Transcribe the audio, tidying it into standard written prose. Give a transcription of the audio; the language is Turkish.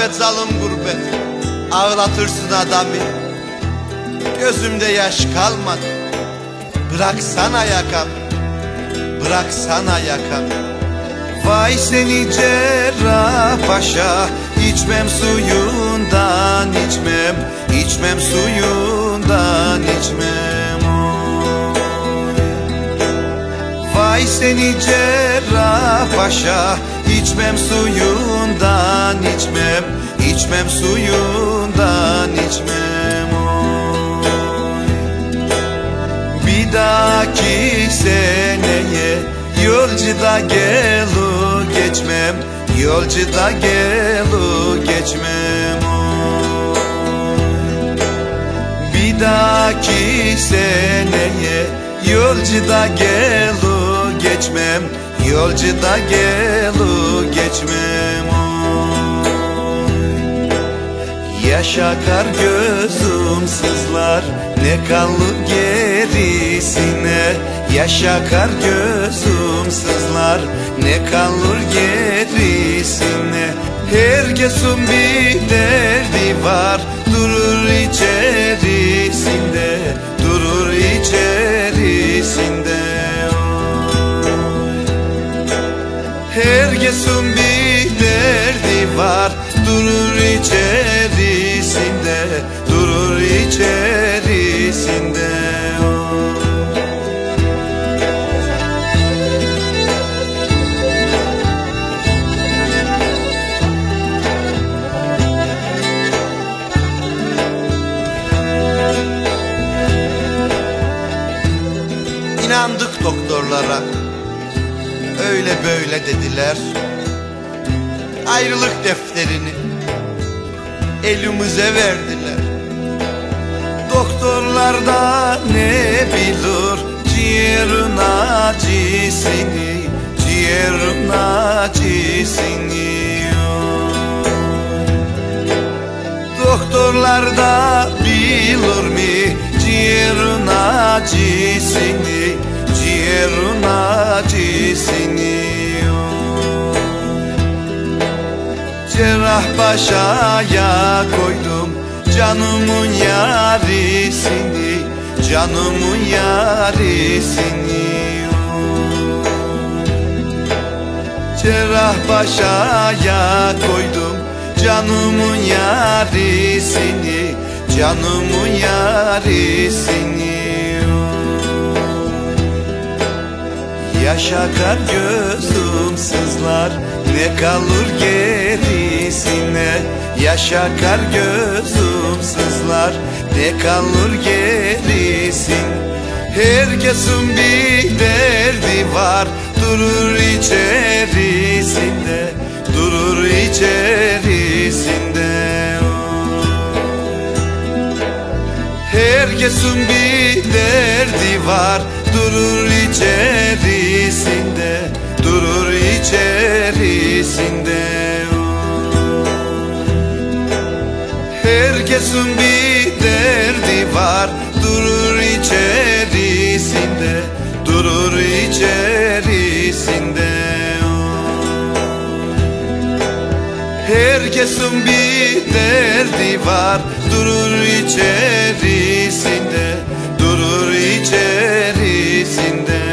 be zalım gurbet, ağlatırsın adamı. Gözümde yaş kalmadı, bıraksana yakam, bıraksana yakam. Vay seni Cerrahpaşa, içmem suyundan içmem, içmem suyundan içmem. Vay seni Cerrahpaşa, içmem suyundan içmem, içmem suyundan içmem. Bir dahaki seneye yolcuda gelu geçmem, yolcuda gelu geçmem. Bir dahaki seneye yolcuda gelu geçmem, yolcuda gelu geçmem. Yaş akar gözüm sızlar, ne kalır gerisine. Yaş akar gözüm sızlar, ne kalır gerisine. Herkesin bir derdi var, durur içerisinde, durur içerisinde. Herkesin bir derdi var, durur içerisinde, durur içerisinde. İnandık doktorlara, öyle böyle dediler. Ayrılık defterini elimize verdiler. Doktorlar da ne bilir ciğerin acısını, ciğerin acısını. Doktorlar da bilir mi ciğerin acısını, ciğerin acısını. Cerrahpaşa'ya koydum canımın yarisini, canımın yarisini. Cerrahpaşa'ya koydum canımın yarisini, canımın yarisini. Yaş akar gözüm sızlar, ne kalır gerisine. Yaş akar gözüm sızlar, ne kalır gerisin. Herkesin bir derdi var, durur içerisinde, durur içerisinde. Herkesin bir derdi var, durur içerisinde, durur içerisinde. Herkesin bir derdi var, durur içerisinde, durur içerisinde. Herkesin bir derdi var, durur içerisinde, durur içerisinde.